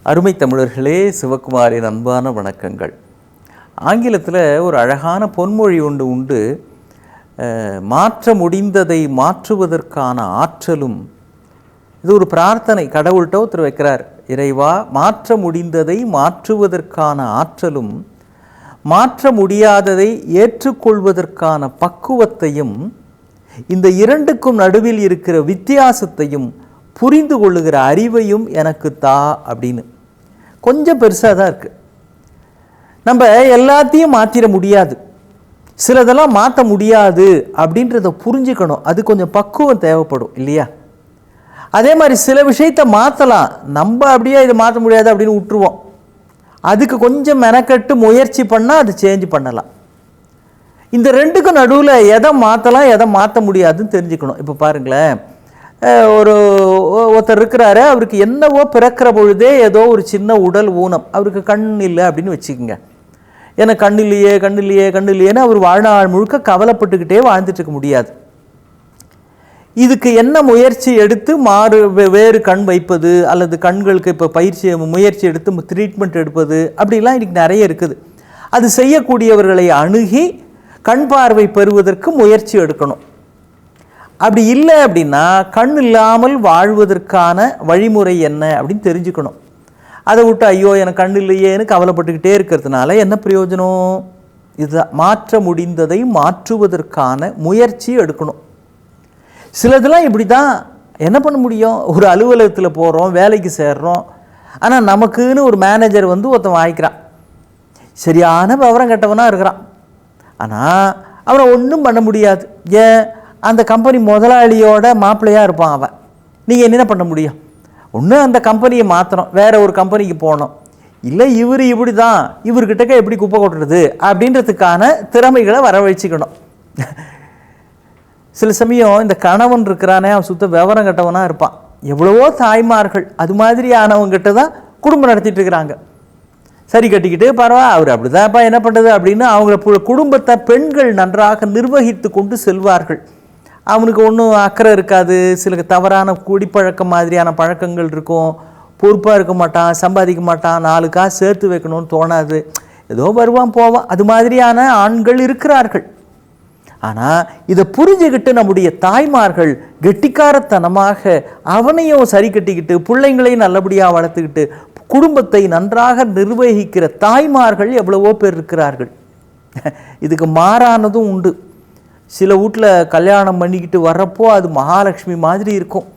அருமை தமிழர்களே, சிவகுமாரின் அன்பான வணக்கங்கள். ஆங்கிலத்தில் ஒரு அழகான பொன்மொழி உண்டு. மாற்ற முடிந்ததை மாற்றுவதற்கான ஆற்றலும், இது ஒரு பிரார்த்தனை, கடவுள்கிட்ட ஒருத்தர் வைக்கிறார். இறைவா, மாற்ற முடிந்ததை மாற்றுவதற்கான ஆற்றலும், மாற்ற முடியாததை ஏற்றுக்கொள்வதற்கான பக்குவத்தையும், இந்த இரண்டுக்கும் நடுவில் இருக்கிற வித்தியாசத்தையும் புரிந்து கொள்ளுகிற அறிவையும் எனக்கு தா அப்படின்னு. கொஞ்சம் பெருசாக தான் இருக்குது. நம்ம எல்லாத்தையும் மாற்றிட முடியாது, சிலதெல்லாம் மாற்ற முடியாது அப்படின்றத புரிஞ்சுக்கணும். அது கொஞ்சம் பக்குவம் தேவைப்படும் இல்லையா? அதே மாதிரி சில விஷயத்தை மாற்றலாம், நம்ம அப்படியே இதை மாற்ற முடியாது அப்படின்னு விட்டுருவோம். அதுக்கு கொஞ்சம் மெனக்கட்டு முயற்சி பண்ணால் அது சேஞ்ச் பண்ணலாம். இந்த ரெண்டுக்கும் நடுவில் எதை மாற்றலாம் எதை மாற்ற முடியாதுன்னு தெரிஞ்சுக்கணும். இப்போ பாருங்களேன், ஒருத்தர் இருக்கிறாரு, அவருக்கு என்னவோ பிறக்கிற பொழுதே ஏதோ ஒரு சின்ன உடல் ஊனம், அவருக்கு கண் இல்லை அப்படின்னு வச்சுக்கோங்க. ஏன்னா கண் இல்லையேன்னு அவர் வாழ்நாள் முழுக்க கவலைப்பட்டுக்கிட்டே வாழ்ந்துட்டு இருக்க முடியாது. இதுக்கு என்ன முயற்சி எடுத்து வேறு கண் வைப்பது, அல்லது கண்களுக்கு இப்போ முயற்சி எடுத்து ட்ரீட்மெண்ட் எடுப்பது, அப்படிலாம் இன்றைக்கி நிறைய இருக்குது. அது செய்யக்கூடியவர்களை அணுகி கண் பார்வை பெறுவதற்கு முயற்சி எடுக்கணும். அப்படி இல்லை அப்படின்னா கண் இல்லாமல் வாழ்வதற்கான வழிமுறை என்ன அப்படின்னு தெரிஞ்சுக்கணும். அதை விட்டு ஐயோ எனக்கு கண் இல்லையேன்னு கவலைப்பட்டுக்கிட்டே இருக்கிறதுனால என்ன பிரயோஜனம்? இதுதான், மாற்ற முடிந்ததை மாற்றுவதற்கான முயற்சி எடுக்கணும். சிலதெல்லாம் இப்படி தான். என்ன பண்ண முடியும்? ஒரு அலுவலகத்தில் போகிறோம், வேலைக்கு சேர்றோம், ஆனால் நமக்குன்னு ஒரு மேனேஜர் ஒருத்தன் வாங்கிக்கிறான், சரியான விவரம் கெட்டவனாக இருக்கிறான். ஆனால் அவனை ஒன்றும் பண்ண முடியாது. ஏன்? அந்த கம்பெனி முதலாளியோட மாப்பிள்ளையாக இருப்பான் அவன். நீங்கள் என்ன பண்ண முடியும்? ஒன்று அந்த கம்பெனியை மாற்றணும், வேறு ஒரு கம்பெனிக்கு போகணும். இல்லை இவர் இப்படி தான், இவர்கிட்டக்க எப்படி குப்பை கொட்டுறது அப்படின்றதுக்கான திறமைகளை வரவழைச்சிக்கணும். சில சமயம் இந்த கணவன் இருக்கிறானே, அவன் சுத்த விவரம் கட்டவனாக இருப்பான். எவ்வளவோ தாய்மார்கள் அது மாதிரியானவங்கிட்ட தான் குடும்பம் நடத்திட்டு இருக்கிறாங்க. சரி கட்டிக்கிட்டு பரவா, அவர் அப்படிதான்ப்பா, என்ன பண்ணுறது அப்படின்னு அவங்க குடும்பத்தை பெண்கள் நன்றாக நிர்வகித்து கொண்டு செல்வார்கள். அவனுக்கு ஒன்றும் அக்கறை இருக்காது. சில தவறான குடிப்பழக்கம் மாதிரியான பழக்கங்கள் இருக்கும். பொறுப்பாக இருக்க மாட்டான், சம்பாதிக்க மாட்டான், 4 காசு சேர்த்து வைக்கணும்னு தோணாது, ஏதோ வருவான் போவான். அது மாதிரியான ஆண்கள் இருக்கிறார்கள். ஆனால் இதை புரிஞ்சுக்கிட்டு நம்முடைய தாய்மார்கள் கெட்டிக்காரத்தனமாக அவனையும் சரி கட்டிக்கிட்டு பிள்ளைங்களையும் நல்லபடியாக வளர்த்துக்கிட்டு குடும்பத்தை நன்றாக நிர்வகிக்கிற தாய்மார்கள் எவ்வளவோ பேர் இருக்கிறார்கள். இதுக்கு மாறானதும் உண்டு. சில வீட்டில் கல்யாணம் பண்ணிக்கிட்டு வர்றப்போ அது மகாலட்சுமி மாதிரி இருக்கும்,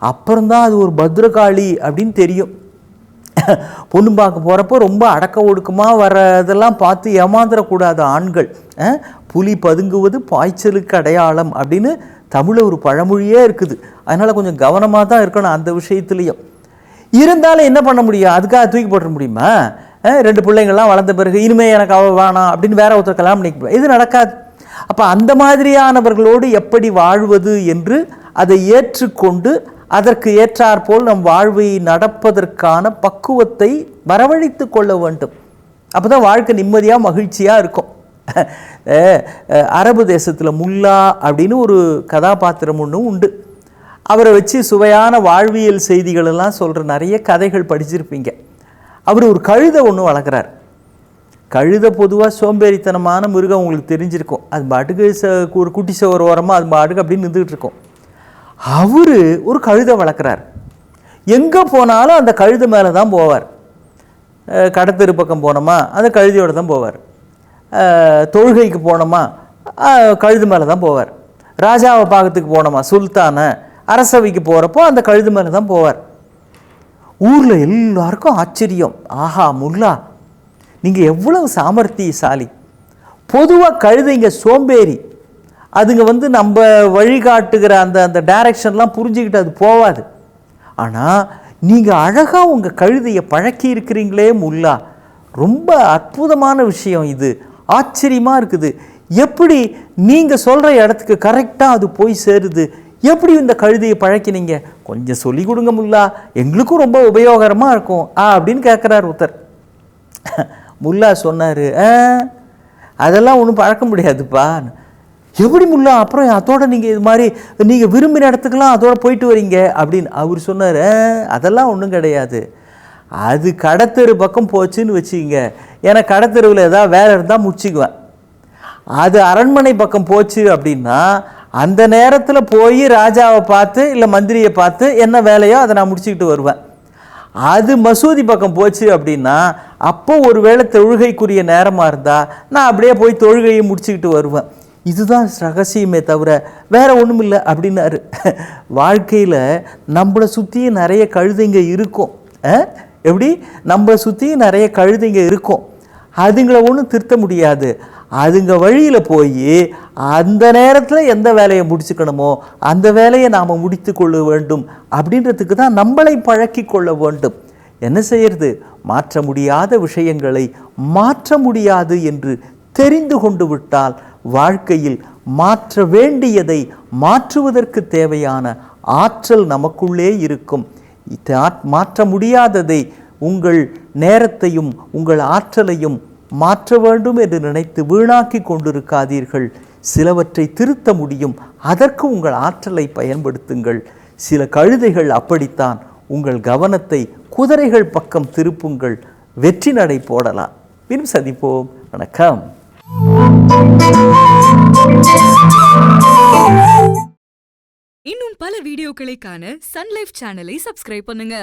அப்புறம்தான் அது ஒரு பத்ரகாளி அப்படின்னு தெரியும். பொண்ணு பார்க்க போகிறப்போ ரொம்ப அடக்க ஒடுக்கமாக வர்றதெல்லாம் பார்த்து ஏமாந்துடக்கூடாது ஆண்கள். புலி பதுங்குவது பாய்ச்சலுக்கு அடையாளம் அப்படின்னு தமிழில் ஒரு பழமொழியே இருக்குது. அதனால் கொஞ்சம் கவனமாக தான் இருக்கணும் அந்த விஷயத்துலேயும். இருந்தாலும் என்ன பண்ண முடியும்? அதுக்காக தூக்கி போட்டுற முடியுமா? 2 பிள்ளைங்கள்லாம் வளர்ந்த பிறகு இனிமேல் எனக்கு அவள் வேணாம் அப்படின்னு வேற ஒருத்தர் கல்யாணம் பண்ணிக்க, இது நடக்காது. அப்போ அந்த மாதிரியானவர்களோடு எப்படி வாழ்வது என்று அதை ஏற்றுக்கொண்டு அதற்கு ஏற்றாற்போல் நம் வாழ்வை நடப்பதற்கான பக்குவத்தை வரவழைத்து கொள்ள வேண்டும். அப்போ தான் வாழ்க்கை நிம்மதியாக மகிழ்ச்சியாக இருக்கும். அரபு தேசத்தில் முல்லா அப்படின்னு ஒரு கதாபாத்திரம் ஒன்று உண்டு. அவரை வச்சு சுவையான வாழ்வியல் செய்திகளெல்லாம் சொல்கிற நிறைய கதைகள் படிச்சிருப்பீங்க. அவர் ஒரு கழுதை ஒன்று வளர்க்குறார். கழுதை பொதுவாக சோம்பேறித்தனமான மிருகம், உங்களுக்கு தெரிஞ்சிருக்கும். அது பாட்டுக்கு ஒரு குட்டி சோறு ஓரமாக அது பாட்டுக்கு அப்படின்னு நின்றுக்கிட்டு இருக்கும். அவர் ஒரு கழுதை வளர்க்குறார். எங்கே போனாலும் அந்த கழுதை மேலே தான் போவார். கடத்தெரு பக்கம் போனோமா அந்த கழுதையோடு தான் போவார். தொழுகைக்கு போனோமா கழுது மேலே தான் போவார். ராஜாவை பார்க்கறதுக்கு போனோமா, சுல்தானை, அரசவைக்கு போகிறப்போ அந்த கழுது மேலே தான் போவார். ஊரில் எல்லாருக்கும் ஆச்சரியம், ஆஹா முல்லா நீங்கள் எவ்வளவு சாமர்த்தியசாலி. பொதுவாக கழுதைங்க சோம்பேறி, அதுங்க நம்ம வழிகாட்டுகிற அந்த டைரக்ஷன்லாம் புரிஞ்சுக்கிட்டு அது போவாது. ஆனால் நீங்கள் அழகாக உங்கள் கழுதையை பழக்கி இருக்கிறீங்களே முல்லா, ரொம்ப அற்புதமான விஷயம், இது ஆச்சரியமாக இருக்குது. எப்படி நீங்கள் சொல்கிற இடத்துக்கு கரெக்டாக அது போய் சேருது, எப்படி இந்த கழுதையை பழக்கினீங்க, கொஞ்சம் சொல்லி கொடுங்க முல்லா, எங்களுக்கும் ரொம்ப உபயோகரமாக இருக்கும் அப்படின்னு கேட்குறார் ஒருத்தர். முல்லா சொன்னார், அதெல்லாம் ஒன்றும் பழக்க முடியாதுப்பா. எப்படி முல்லா, அப்புறம் அதோட நீங்கள் இது மாதிரி நீங்கள் விரும்பின இடத்துக்கெல்லாம் அதோட போயிட்டு வரீங்க அப்படின்னு அவர் சொன்னார். அதெல்லாம் ஒன்றும் கிடையாது, அது கடத்தெரு பக்கம் போச்சுன்னு வச்சுக்கிங்க, ஏன்னா கடத்தெருவில் ஏதாவது வேலை இருந்தால் முடிச்சுக்குவேன். அது அரண்மனை பக்கம் போச்சு அப்படின்னா அந்த நேரத்தில் போய் ராஜாவை பார்த்து இல்லை மந்திரியை பார்த்து என்ன வேலையோ அதை நான் முடிச்சுக்கிட்டு வருவேன். அது மசூதி பக்கம் போச்சு அப்படின்னா அப்போ ஒரு வேளை தொழுகைக்குரிய நேரமாக இருந்தால் நான் அப்படியே போய் தொழுகையை முடிச்சுக்கிட்டு வருவேன். இதுதான் ரகசியமே தவிர வேற ஒன்றும் இல்லை அப்படின்னாரு. வாழ்க்கையில் நம்மளை சுற்றியும் நிறைய கழுதைங்க இருக்கும். எப்படி நம்மளை சுற்றியும் நிறைய கழுதைங்க இருக்கும். அதுங்களை ஒன்றும் திருத்த முடியாது. அதுங்க வழியில் போய் அந்த நேரத்தில் எந்த வேலையை முடிச்சுக்கணுமோ அந்த வேலையை நாம் முடித்து கொள்ள வேண்டும். அப்படின்றதுக்கு தான் நம்மளை பழக்கி கொள்ள வேண்டும். என்ன செய்யறது? மாற்ற முடியாத விஷயங்களை மாற்ற முடியாது என்று தெரிந்து கொண்டு விட்டால் வாழ்க்கையில் மாற்ற வேண்டியதை மாற்றுவதற்கு தேவையான ஆற்றல் நமக்குள்ளே இருக்கும். மாற்ற முடியாததை, உங்கள் நேரத்தையும் உங்கள் ஆற்றலையும் மாற்ற வேண்டும் என்று நினைத்து வீணாக்கி கொண்டிருக்காதீர்கள். சிலவற்றை திருத்த முடியும், அதற்கு உங்கள் ஆற்றலை பயன்படுத்துங்கள். சில கழுதைகள் அப்படித்தான். உங்கள் கவனத்தை குதிரைகள் பக்கம் திருப்புங்கள், வெற்றி நடை போடலாம். பின் சந்திப்போம். வணக்கம். இன்னும் பல வீடியோக்களை காண சன் லைஃப் சேனலை சப்ஸ்கிரைப் பண்ணுங்க.